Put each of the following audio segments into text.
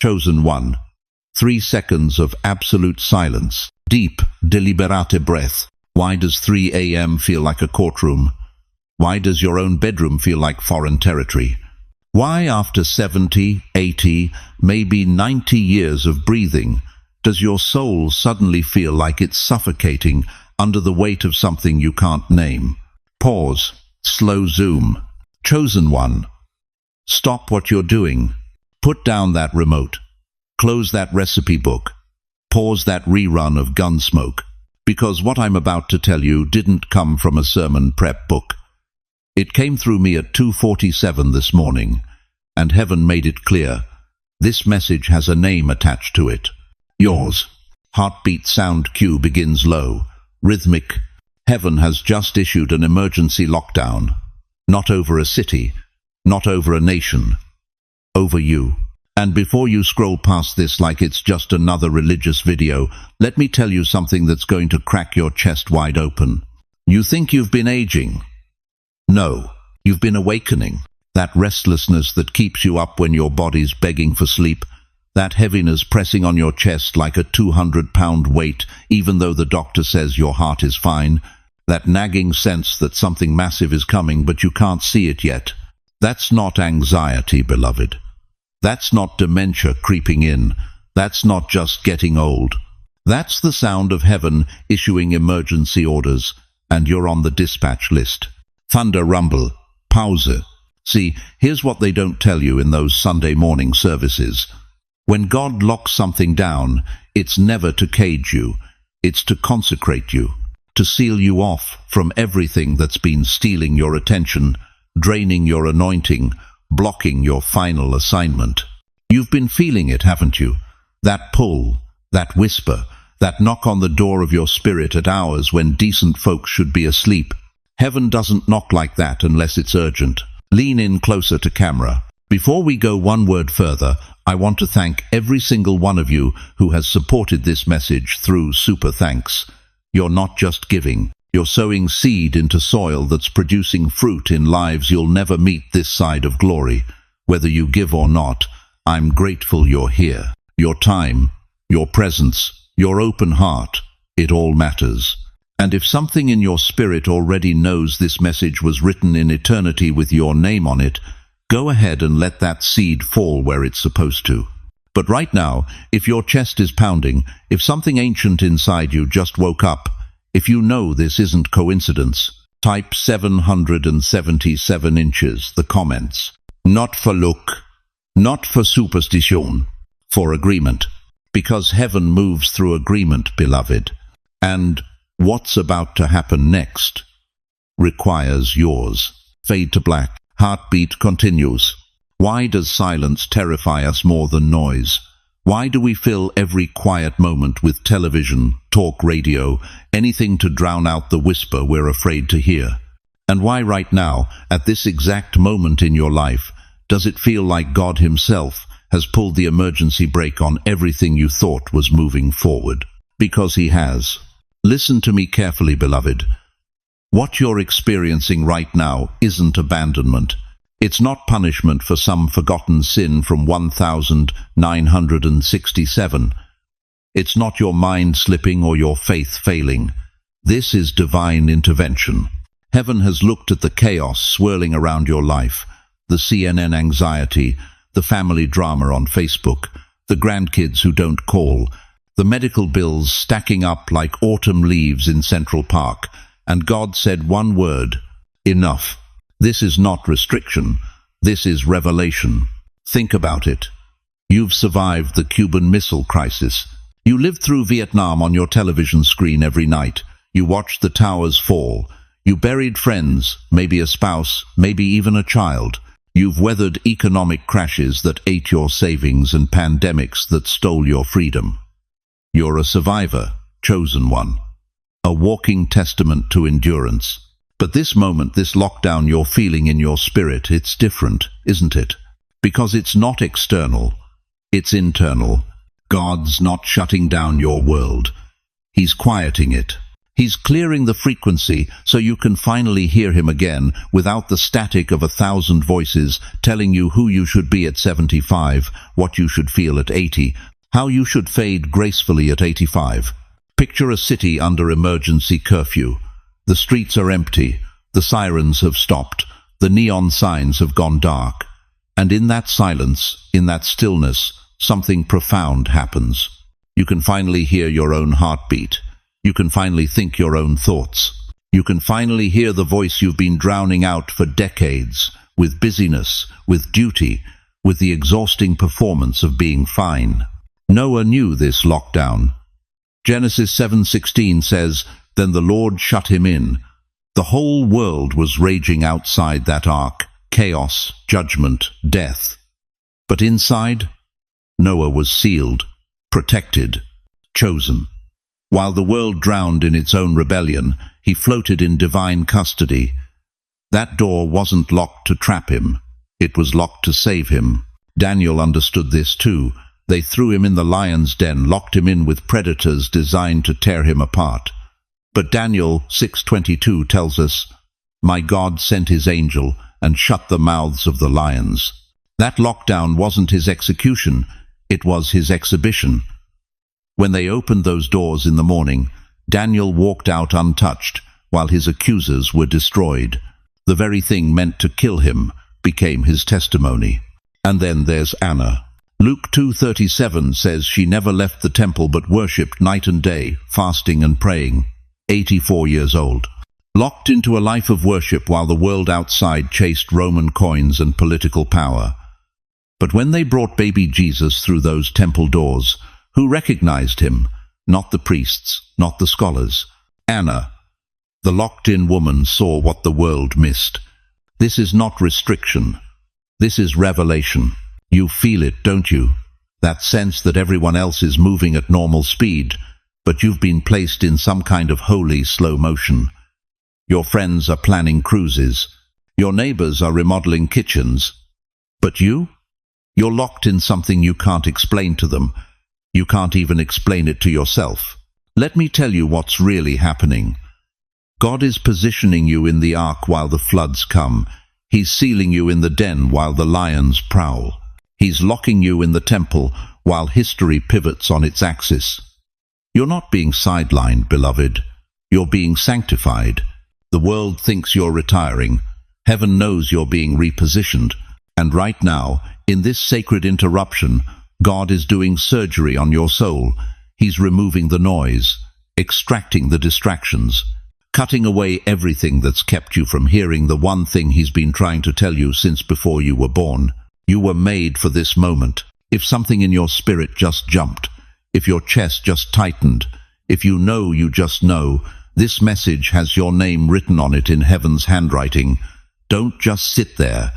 Chosen one. 3 seconds of absolute silence. Deep, deliberate breath. Why does 3 a.m. feel like a courtroom? Why does your own bedroom feel like foreign territory? Why, after 70, 80, maybe 90 years of breathing, does your soul suddenly feel like it's suffocating under the weight of something you can't name? Pause. Slow zoom. Chosen one. Stop what you're doing. Put down that remote. Close that recipe book. Pause that rerun of Gunsmoke. Because what I'm about to tell you didn't come from a sermon prep book. It came through me at 2:47 this morning, and heaven made it clear. This message has a name attached to it. Yours. Heartbeat sound cue begins low, rhythmic. Heaven has just issued an emergency lockdown. Not over a city, not over a nation, over you. And before you scroll past this like it's just another religious video, let me tell you something that's going to crack your chest wide open. You think you've been aging? No, you've been awakening. That restlessness that keeps you up when your body's begging for sleep, that heaviness pressing on your chest like a 200-pound weight, even though the doctor says your heart is fine, that nagging sense that something massive is coming but you can't see it yet. That's not anxiety, beloved. That's not dementia creeping in. That's not just getting old. That's the sound of heaven issuing emergency orders, and you're on the dispatch list. Thunder rumble. Pause. See, here's what they don't tell you in those Sunday morning services. When God locks something down, it's never to cage you. It's to consecrate you, to seal you off from everything that's been stealing your attention, draining your anointing, blocking your final assignment. You've been feeling it, haven't you? That pull, that whisper, that knock on the door of your spirit at hours when decent folks should be asleep. Heaven doesn't knock like that unless it's urgent. Lean in closer to camera. Before we go one word further, I want to thank every single one of you who has supported this message through super thanks. You're not just giving. You're sowing seed into soil that's producing fruit in lives you'll never meet this side of glory. Whether you give or not, I'm grateful you're here. Your time, your presence, your open heart, it all matters. And if something in your spirit already knows this message was written in eternity with your name on it, go ahead and let that seed fall where it's supposed to. But right now, if your chest is pounding, if something ancient inside you just woke up, if you know this isn't coincidence, type 777 inches, the comments. Not for look, not for superstition, for agreement. Because heaven moves through agreement, beloved. And what's about to happen next requires yours. Fade to black. Heartbeat continues. Why does silence terrify us more than noise? Why do we fill every quiet moment with television, talk radio, anything to drown out the whisper we're afraid to hear? And why right now, at this exact moment in your life, does it feel like God Himself has pulled the emergency brake on everything you thought was moving forward? Because He has. Listen to me carefully, beloved. What you're experiencing right now isn't abandonment. It's not punishment for some forgotten sin from 1967. It's not your mind slipping or your faith failing. This is divine intervention. Heaven has looked at the chaos swirling around your life, the CNN anxiety, the family drama on Facebook, the grandkids who don't call, the medical bills stacking up like autumn leaves in Central Park, and God said one word: enough. This is not restriction. This is revelation. Think about it. You've survived the Cuban Missile Crisis. You lived through Vietnam on your television screen every night. You watched the towers fall. You buried friends, maybe a spouse, maybe even a child. You've weathered economic crashes that ate your savings and pandemics that stole your freedom. You're a survivor, chosen one. A walking testament to endurance. But this moment, this lockdown you're feeling in your spirit, it's different, isn't it? Because it's not external, it's internal. God's not shutting down your world. He's quieting it. He's clearing the frequency so you can finally hear him again without the static of 1,000 voices telling you who you should be at 75, what you should feel at 80, how you should fade gracefully at 85. Picture a city under emergency curfew. The streets are empty, the sirens have stopped, the neon signs have gone dark. And in that silence, in that stillness, something profound happens. You can finally hear your own heartbeat. You can finally think your own thoughts. You can finally hear the voice you've been drowning out for decades, with busyness, with duty, with the exhausting performance of being fine. Noah knew this lockdown. Genesis 7:16 says, "Then the Lord shut him in." The whole world was raging outside that ark, chaos, judgment, death. But inside, Noah was sealed, protected, chosen. While the world drowned in its own rebellion, he floated in divine custody. That door wasn't locked to trap him. It was locked to save him. Daniel understood this too. They threw him in the lion's den, locked him in with predators designed to tear him apart. But Daniel 6:22 tells us, "My God sent his angel and shut the mouths of the lions." That lockdown wasn't his execution, it was his exhibition. When they opened those doors in the morning, Daniel walked out untouched, while his accusers were destroyed. The very thing meant to kill him became his testimony. And then there's Anna. Luke 2:37 says she never left the temple but worshipped night and day, fasting and praying. 84 years old. Locked into a life of worship while the world outside chased Roman coins and political power. But when they brought baby Jesus through those temple doors, who recognized him? Not the priests, not the scholars. Anna, the locked-in woman, saw what the world missed. This is not restriction. This is revelation. You feel it, don't you? That sense that everyone else is moving at normal speed, but you've been placed in some kind of holy slow motion. Your friends are planning cruises. Your neighbors are remodeling kitchens. But you're locked in something you can't explain to them. You can't even explain it to yourself. Let me tell you what's really happening. God is positioning you in the ark while the floods come. He's sealing you in the den while the lions prowl. He's locking you in the temple while history pivots on its axis. You're not being sidelined, beloved. You're being sanctified. The world thinks you're retiring. Heaven knows you're being repositioned. And right now, in this sacred interruption, God is doing surgery on your soul. He's removing the noise, extracting the distractions, cutting away everything that's kept you from hearing the one thing He's been trying to tell you since before you were born. You were made for this moment. If something in your spirit just jumped, if your chest just tightened, if you just know, this message has your name written on it in heaven's handwriting. Don't just sit there.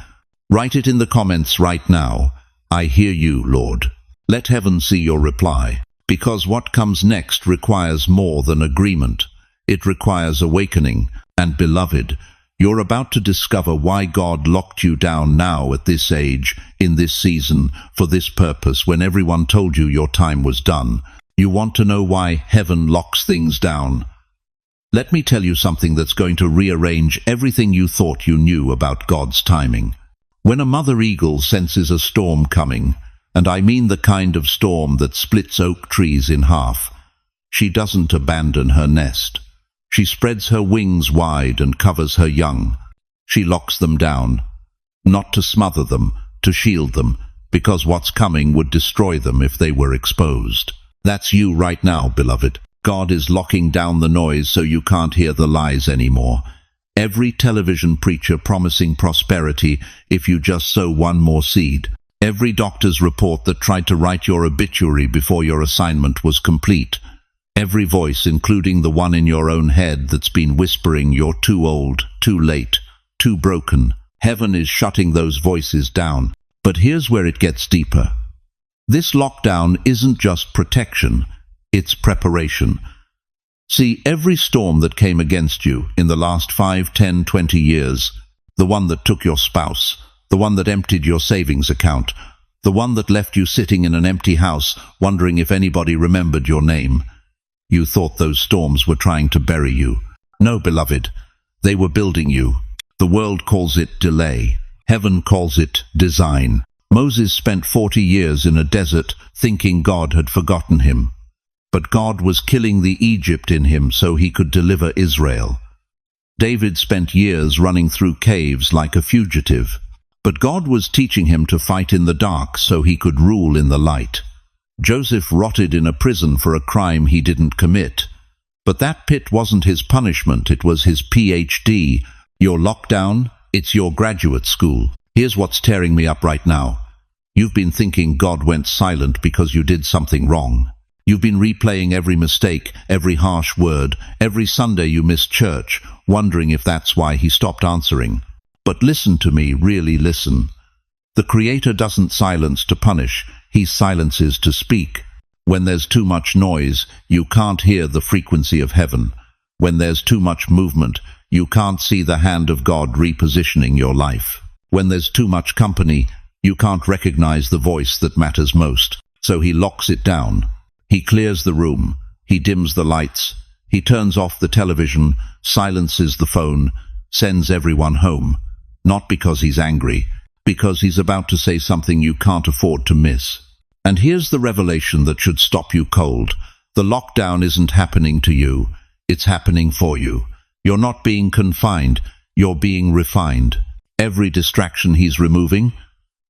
Write it in the comments right now. I hear you, Lord. Let heaven see your reply, because what comes next requires more than agreement. It requires awakening. And beloved, you're about to discover why God locked you down now at this age, in this season, for this purpose, when everyone told you your time was done. You want to know why heaven locks things down? Let me tell you something that's going to rearrange everything you thought you knew about God's timing. When a mother eagle senses a storm coming, and I mean the kind of storm that splits oak trees in half, she doesn't abandon her nest. She spreads her wings wide and covers her young. She locks them down, not to smother them, to shield them, because what's coming would destroy them if they were exposed. That's you right now, beloved. God is locking down the noise so you can't hear the lies anymore. Every television preacher promising prosperity if you just sow one more seed. Every doctor's report that tried to write your obituary before your assignment was complete. Every voice, including the one in your own head that's been whispering you're too old, too late, too broken. Heaven is shutting those voices down. But here's where it gets deeper. This lockdown isn't just protection, it's preparation. See, every storm that came against you in the last 5, 10, 20 years, the one that took your spouse, the one that emptied your savings account, the one that left you sitting in an empty house wondering if anybody remembered your name. You thought those storms were trying to bury you. No, beloved, they were building you. The world calls it delay. Heaven calls it design. Moses spent 40 years in a desert thinking God had forgotten him. But God was killing the Egypt in him so he could deliver Israel. David spent years running through caves like a fugitive. But God was teaching him to fight in the dark so he could rule in the light. Joseph rotted in a prison for a crime he didn't commit. But that pit wasn't his punishment, it was his PhD. Your lockdown, it's your graduate school. Here's what's tearing me up right now. You've been thinking God went silent because you did something wrong. You've been replaying every mistake, every harsh word, every Sunday you missed church, wondering if that's why he stopped answering. But listen to me, really listen. The Creator doesn't silence to punish, he silences to speak. When there's too much noise, you can't hear the frequency of heaven. When there's too much movement, you can't see the hand of God repositioning your life. When there's too much company, you can't recognize the voice that matters most. So he locks it down. He clears the room. He dims the lights. He turns off the television, silences the phone, sends everyone home. Not because he's angry, because he's about to say something you can't afford to miss. And here's the revelation that should stop you cold. The lockdown isn't happening to you. It's happening for you. You're not being confined. You're being refined. Every distraction he's removing,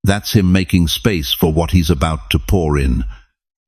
that's him making space for what he's about to pour in.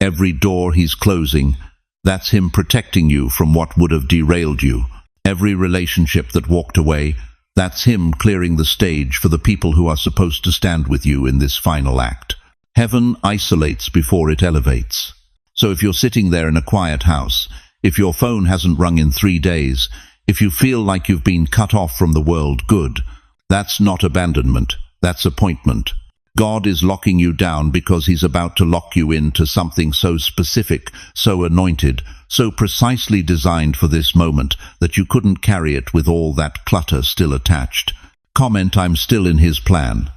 Every door he's closing, that's him protecting you from what would have derailed you. Every relationship that walked away, that's him clearing the stage for the people who are supposed to stand with you in this final act. Heaven isolates before it elevates. So if you're sitting there in a quiet house, if your phone hasn't rung in 3 days, if you feel like you've been cut off from the world, good. That's not abandonment, that's appointment. God is locking you down because he's about to lock you into something so specific, so anointed, so precisely designed for this moment that you couldn't carry it with all that clutter still attached. Comment, I'm still in his plan.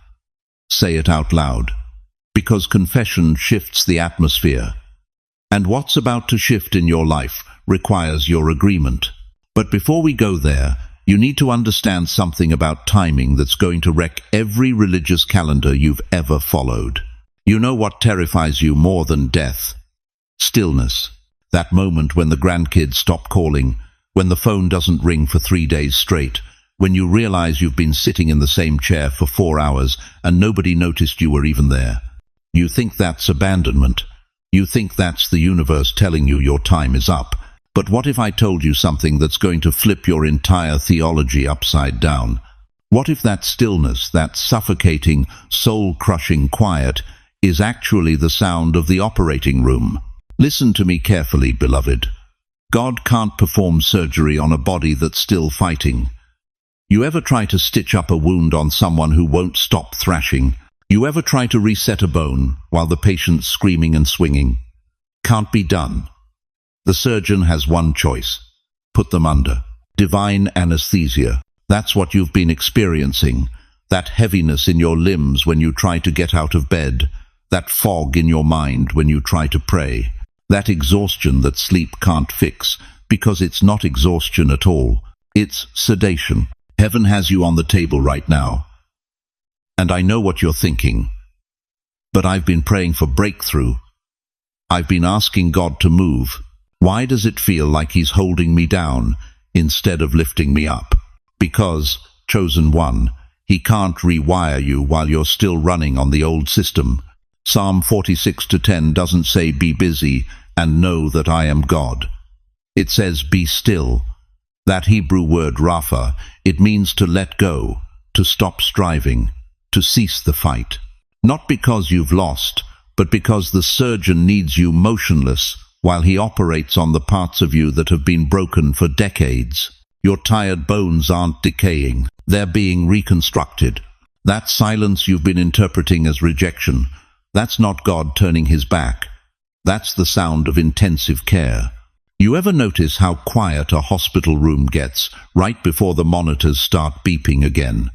Say it out loud. Because confession shifts the atmosphere. And what's about to shift in your life requires your agreement. But before we go there, you need to understand something about timing that's going to wreck every religious calendar you've ever followed. You know what terrifies you more than death? Stillness. That moment when the grandkids stop calling, when the phone doesn't ring for 3 days straight, when you realize you've been sitting in the same chair for 4 hours and nobody noticed you were even there. You think that's abandonment. You think that's the universe telling you your time is up. But what if I told you something that's going to flip your entire theology upside down? What if that stillness, that suffocating, soul-crushing quiet, is actually the sound of the operating room? Listen to me carefully, beloved. God can't perform surgery on a body that's still fighting. You ever try to stitch up a wound on someone who won't stop thrashing? You ever try to reset a bone while the patient's screaming and swinging? Can't be done. The surgeon has one choice. Put them under. Divine anesthesia. That's what you've been experiencing. That heaviness in your limbs when you try to get out of bed. That fog in your mind when you try to pray. That exhaustion that sleep can't fix, because it's not exhaustion at all. It's sedation. Heaven has you on the table right now. And I know what you're thinking. But I've been praying for breakthrough. I've been asking God to move. Why does it feel like he's holding me down instead of lifting me up? Because, chosen one, he can't rewire you while you're still running on the old system. Psalm 46:10 doesn't say be busy and know that I am God. It says be still. That Hebrew word rapha, it means to let go, to stop striving, to cease the fight. Not because you've lost, but because the surgeon needs you motionless while he operates on the parts of you that have been broken for decades. Your tired bones aren't decaying, they're being reconstructed. That silence you've been interpreting as rejection, that's not God turning his back. That's the sound of intensive care. You ever notice how quiet a hospital room gets right before the monitors start beeping again?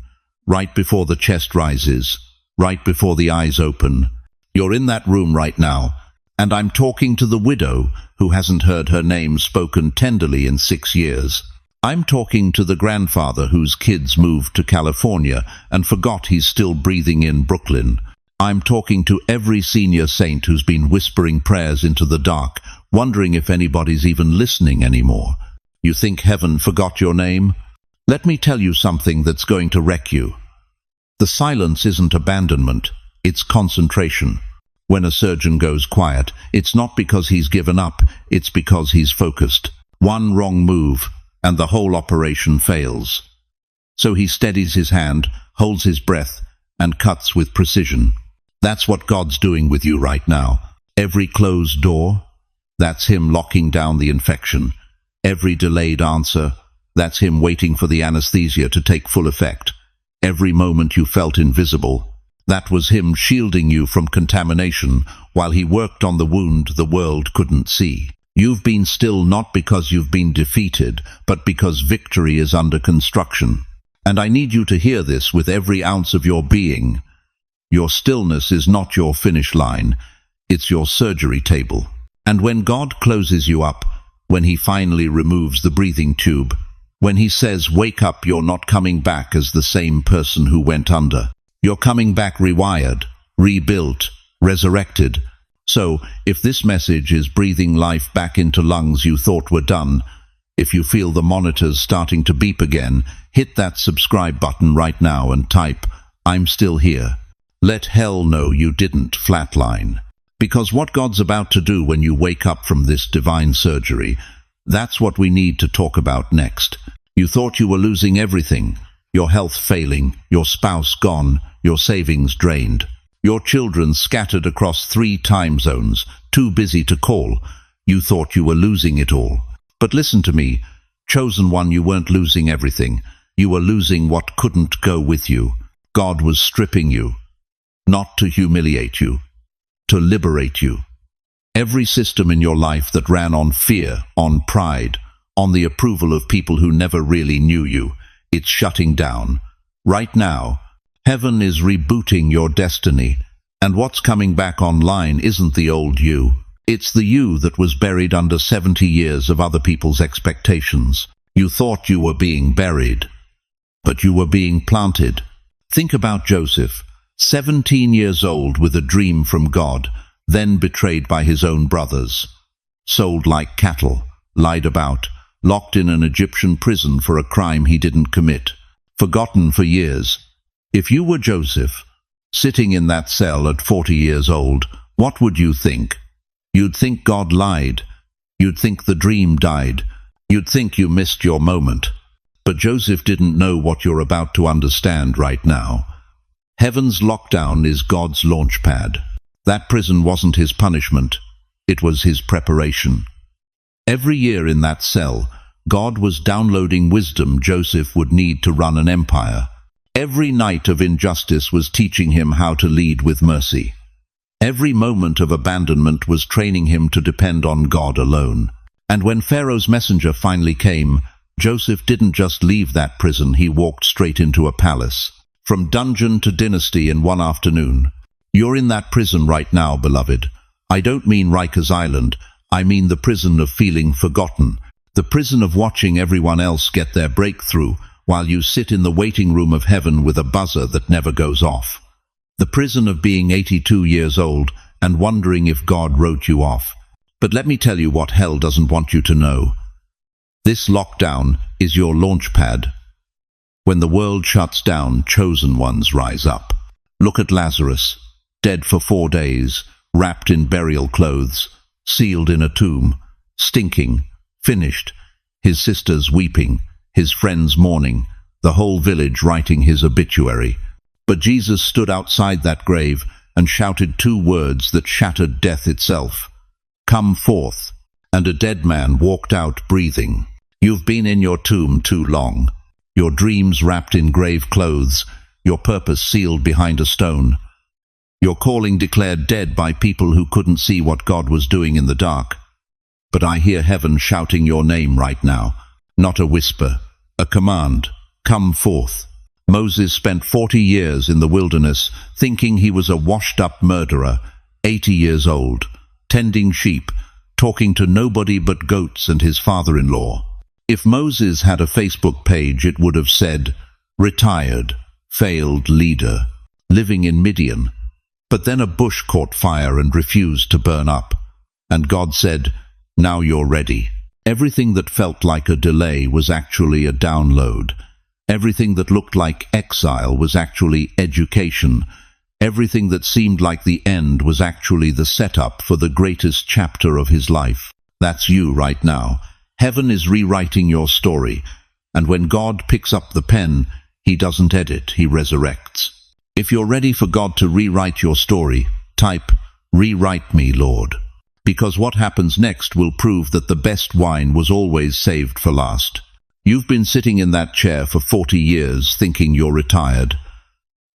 Right before the chest rises, right before the eyes open. You're in that room right now, And I'm talking to the widow who hasn't heard her name spoken tenderly in 6 years. I'm talking to the grandfather whose kids moved to California and forgot he's still breathing in Brooklyn. I'm talking to every senior saint who's been whispering prayers into the dark, wondering if anybody's even listening anymore. You think heaven forgot your name? Let me tell you something that's going to wreck you. The silence isn't abandonment, it's concentration. When a surgeon goes quiet, it's not because he's given up, it's because he's focused. One wrong move, and the whole operation fails. So he steadies his hand, holds his breath, and cuts with precision. That's what God's doing with you right now. Every closed door, that's him locking down the infection. Every delayed answer, that's him waiting for the anesthesia to take full effect. Every moment you felt invisible, that was him shielding you from contamination while he worked on the wound the world couldn't see. You've been still not because you've been defeated, but because victory is under construction. And I need you to hear this with every ounce of your being. Your stillness is not your finish line, it's your surgery table. And when God closes you up, when he finally removes the breathing tube, when he says, "Wake up, you're not coming back as the same person who went under. You're coming back rewired, rebuilt, resurrected." So, if this message is breathing life back into lungs you thought were done, if you feel the monitors starting to beep again, hit that subscribe button right now and type, "I'm still here." Let hell know you didn't flatline. Because what God's about to do when you wake up from this divine surgery, that's what we need to talk about next. You thought you were losing everything. Your health failing, your spouse gone, your savings drained. Your children scattered across 3 time zones, too busy to call. You thought you were losing it all. But listen to me, chosen one, you weren't losing everything. You were losing what couldn't go with you. God was stripping you, not to humiliate you, to liberate you. Every system in your life that ran on fear, on pride, on the approval of people who never really knew you, it's shutting down. Right now, heaven is rebooting your destiny, and what's coming back online isn't the old you. It's the you that was buried under 70 years of other people's expectations. You thought you were being buried, but you were being planted. Think about Joseph, 17 years old with a dream from God, then betrayed by his own brothers, sold like cattle, lied about, locked in an Egyptian prison for a crime he didn't commit, forgotten for years. If you were Joseph, sitting in that cell at 40 years old, what would you think? You'd think God lied. You'd think the dream died. You'd think you missed your moment. But Joseph didn't know what you're about to understand right now. Heaven's lockdown is God's launch pad. That prison wasn't his punishment. It was his preparation. Every year in that cell, God was downloading wisdom Joseph would need to run an empire. Every night of injustice was teaching him how to lead with mercy. Every moment of abandonment was training him to depend on God alone. And when Pharaoh's messenger finally came, Joseph didn't just leave that prison, he walked straight into a palace. From dungeon to dynasty in one afternoon. You're in that prison right now, beloved. I don't mean Rikers Island. I mean the prison of feeling forgotten. The prison of watching everyone else get their breakthrough while you sit in the waiting room of heaven with a buzzer that never goes off. The prison of being 82 years old and wondering if God wrote you off. But let me tell you what hell doesn't want you to know. This lockdown is your launch pad. When the world shuts down, chosen ones rise up. Look at Lazarus, dead for 4 days, wrapped in burial clothes, sealed in a tomb, stinking, finished, his sisters weeping, his friends mourning, the whole village writing his obituary. But Jesus stood outside that grave and shouted 2 words that shattered death itself. "Come forth." And a dead man walked out breathing. You've been in your tomb too long. Your dreams wrapped in grave clothes, your purpose sealed behind a stone. Your calling declared dead by people who couldn't see what God was doing in the dark. But I hear heaven shouting your name right now. Not a whisper, a command. Come forth. Moses spent 40 years in the wilderness thinking he was a washed-up murderer, 80 years old, tending sheep, talking to nobody but goats and his father-in-law. If Moses had a Facebook page, it would have said, "Retired, failed leader, living in Midian." But then a bush caught fire and refused to burn up. And God said, "Now you're ready." Everything that felt like a delay was actually a download. Everything that looked like exile was actually education. Everything that seemed like the end was actually the setup for the greatest chapter of his life. That's you right now. Heaven is rewriting your story. And when God picks up the pen, he doesn't edit, he resurrects. If you're ready for God to rewrite your story, type, "Rewrite me, Lord." Because what happens next will prove that the best wine was always saved for last. You've been sitting in that chair for 40 years thinking you're retired.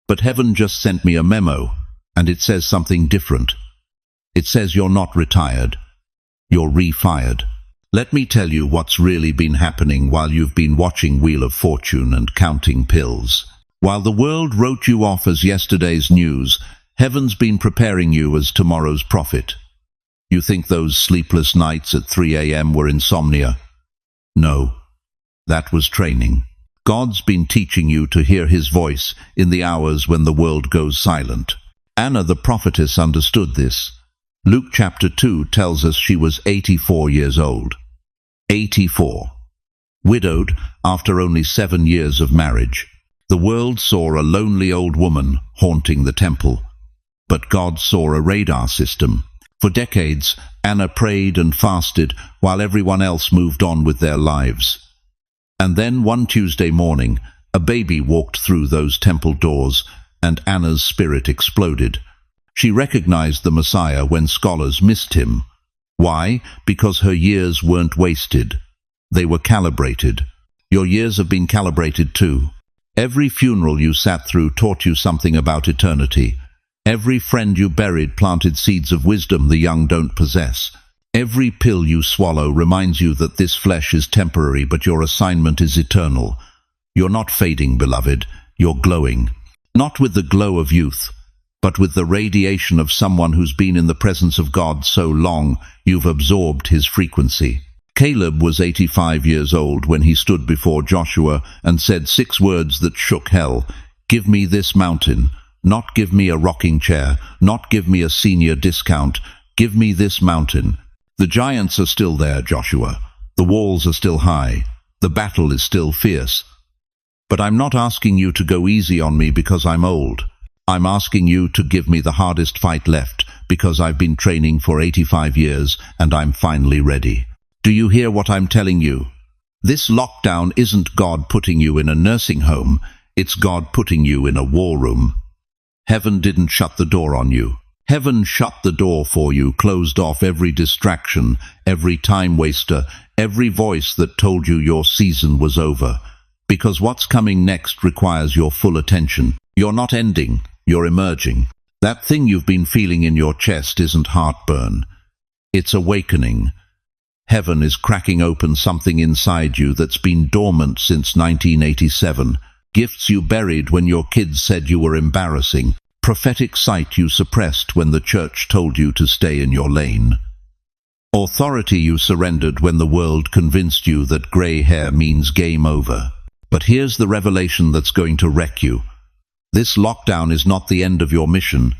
But heaven just sent me a memo, and it says something different. It says you're not retired. You're refired. Let me tell you what's really been happening while you've been watching Wheel of Fortune and counting pills. While the world wrote you off as yesterday's news, heaven's been preparing you as tomorrow's prophet. You think those sleepless nights at 3 a.m. were insomnia? No, that was training. God's been teaching you to hear his voice in the hours when the world goes silent. Anna the prophetess understood this. Luke chapter 2 tells us she was 84 years old. 84. Widowed after only 7 years of marriage. The world saw a lonely old woman haunting the temple. But God saw a radar system. For decades, Anna prayed and fasted while everyone else moved on with their lives. And then one Tuesday morning, a baby walked through those temple doors, and Anna's spirit exploded. She recognized the Messiah when scholars missed him. Why? Because her years weren't wasted. They were calibrated. Your years have been calibrated too. Every funeral you sat through taught you something about eternity. Every friend you buried planted seeds of wisdom the young don't possess. Every pill you swallow reminds you that this flesh is temporary, but your assignment is eternal. You're not fading, beloved. You're glowing. Not with the glow of youth, but with the radiation of someone who's been in the presence of God so long, you've absorbed his frequency. Caleb was 85 years old when he stood before Joshua and said 6 words that shook hell. "Give me this mountain. Not give me a rocking chair, not give me a senior discount, give me this mountain." The giants are still there, Joshua. The walls are still high. The battle is still fierce. But I'm not asking you to go easy on me because I'm old. I'm asking you to give me the hardest fight left because I've been training for 85 years and I'm finally ready. Do you hear what I'm telling you? This lockdown isn't God putting you in a nursing home. It's God putting you in a war room. Heaven didn't shut the door on you. Heaven shut the door for you, closed off every distraction, every time waster, every voice that told you your season was over. Because what's coming next requires your full attention. You're not ending, you're emerging. That thing you've been feeling in your chest isn't heartburn. It's awakening. Heaven is cracking open something inside you that's been dormant since 1987. Gifts you buried when your kids said you were embarrassing. Prophetic sight you suppressed when the church told you to stay in your lane. Authority you surrendered when the world convinced you that grey hair means game over. But here's the revelation that's going to wreck you. This lockdown is not the end of your mission.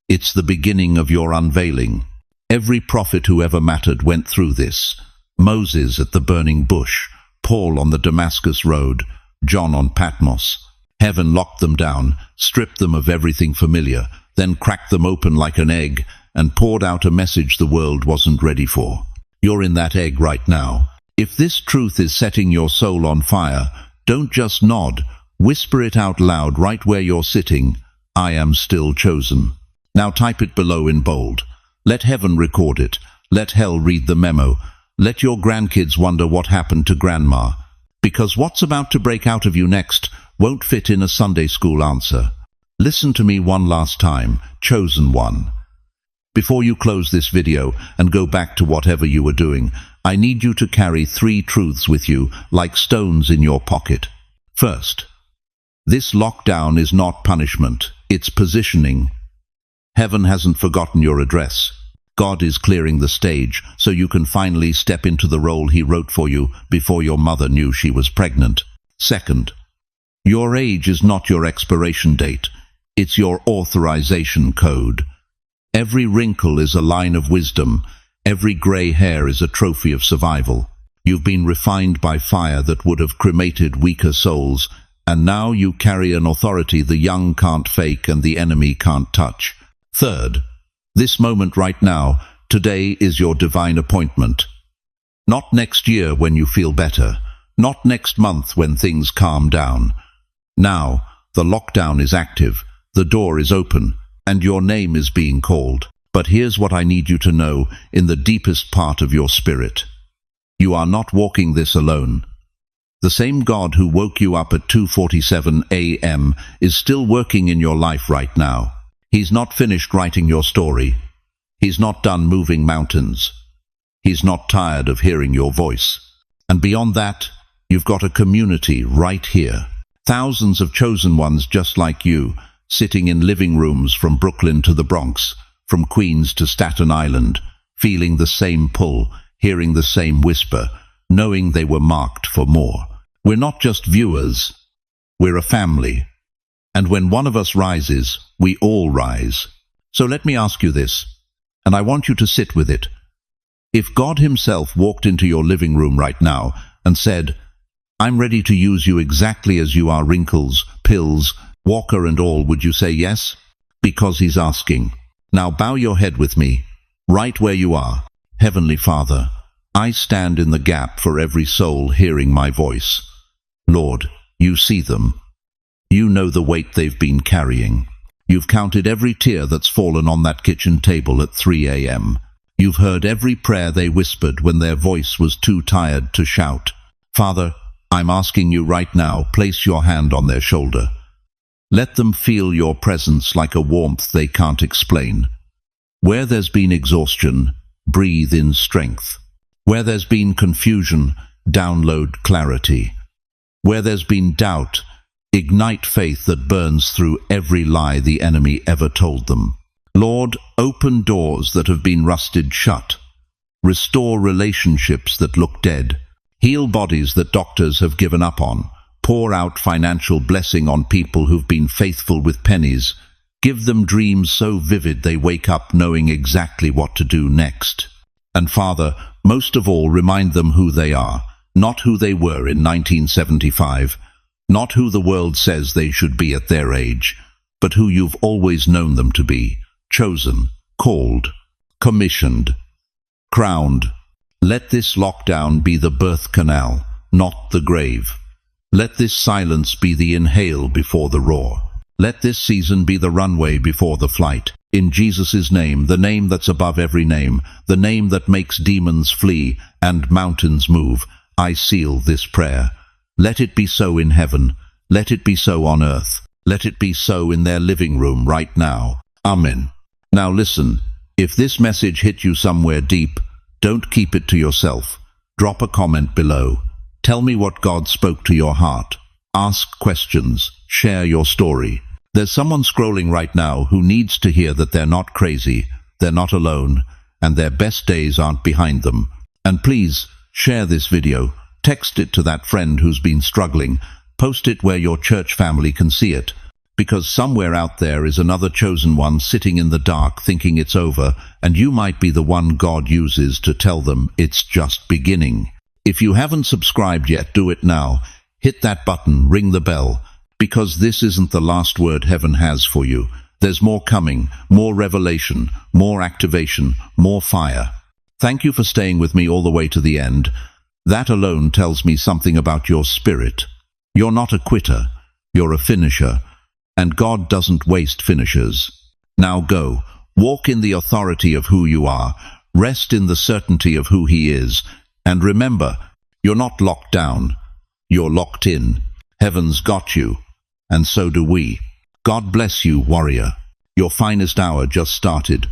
It's the beginning of your unveiling. Every prophet who ever mattered went through this. Moses at the burning bush, Paul on the Damascus road, John on Patmos. Heaven locked them down, stripped them of everything familiar, then cracked them open like an egg and poured out a message the world wasn't ready for. You're in that egg right now. If this truth is setting your soul on fire, don't just nod. Whisper it out loud right where you're sitting. I am still chosen. Now type it below in bold. Let heaven record it. Let hell read the memo. Let your grandkids wonder what happened to grandma. Because what's about to break out of you next won't fit in a Sunday school answer. Listen to me one last time, chosen one. Before you close this video and go back to whatever you were doing, I need you to carry 3 truths with you like stones in your pocket. First, this lockdown is not punishment, it's positioning. Heaven hasn't forgotten your address. God is clearing the stage so you can finally step into the role He wrote for you before your mother knew she was pregnant. Second, your age is not your expiration date. It's your authorization code. Every wrinkle is a line of wisdom. Every grey hair is a trophy of survival. You've been refined by fire that would have cremated weaker souls, and now you carry an authority the young can't fake and the enemy can't touch. Third, this moment right now, today is your divine appointment. Not next year when you feel better. Not next month when things calm down. Now, the lockdown is active, the door is open, and your name is being called. But here's what I need you to know in the deepest part of your spirit. You are not walking this alone. The same God who woke you up at 2:47 a.m. is still working in your life right now. He's not finished writing your story. He's not done moving mountains. He's not tired of hearing your voice. And beyond that, you've got a community right here. Thousands of chosen ones just like you, sitting in living rooms from Brooklyn to the Bronx, from Queens to Staten Island, feeling the same pull, hearing the same whisper, knowing they were marked for more. We're not just viewers. We're a family. And when one of us rises, we all rise. So let me ask you this, and I want you to sit with it. If God Himself walked into your living room right now and said, "I'm ready to use you exactly as you are, wrinkles, pills, walker and all," would you say yes? Because He's asking. Now bow your head with me, right where you are. Heavenly Father, I stand in the gap for every soul hearing my voice. Lord, you see them. You know the weight they've been carrying. You've counted every tear that's fallen on that kitchen table at 3 a.m. You've heard every prayer they whispered when their voice was too tired to shout. Father, I'm asking you right now, place your hand on their shoulder. Let them feel your presence like a warmth they can't explain. Where there's been exhaustion, breathe in strength. Where there's been confusion, download clarity. Where there's been doubt, ignite faith that burns through every lie the enemy ever told them. Lord, open doors that have been rusted shut. Restore relationships that look dead. Heal bodies that doctors have given up on. Pour out financial blessing on people who've been faithful with pennies. Give them dreams so vivid they wake up knowing exactly what to do next. And Father, most of all, remind them who they are, not who they were in 1975, not who the world says they should be at their age, but who you've always known them to be, chosen, called, commissioned, crowned. Let this lockdown be the birth canal, not the grave. Let this silence be the inhale before the roar. Let this season be the runway before the flight. In Jesus' name, the name that's above every name, the name that makes demons flee and mountains move, I seal this prayer. Let it be so in heaven. Let it be so on earth. Let it be so in their living room right now. Amen. Now listen, if this message hit you somewhere deep, don't keep it to yourself. Drop a comment below. Tell me what God spoke to your heart. Ask questions. Share your story. There's someone scrolling right now who needs to hear that they're not crazy, they're not alone, and their best days aren't behind them. And please, share this video. Text it to that friend who's been struggling. Post it where your church family can see it. Because somewhere out there is another chosen one sitting in the dark thinking it's over, and you might be the one God uses to tell them it's just beginning. If you haven't subscribed yet, do it now. Hit that button, ring the bell, because this isn't the last word heaven has for you. There's more coming, more revelation, more activation, more fire. Thank you for staying with me all the way to the end. That alone tells me something about your spirit. You're not a quitter, you're a finisher. And God doesn't waste finishers. Now go, walk in the authority of who you are, rest in the certainty of who He is, and remember, you're not locked down, you're locked in. Heaven's got you, and so do we. God bless you, warrior. Your finest hour just started.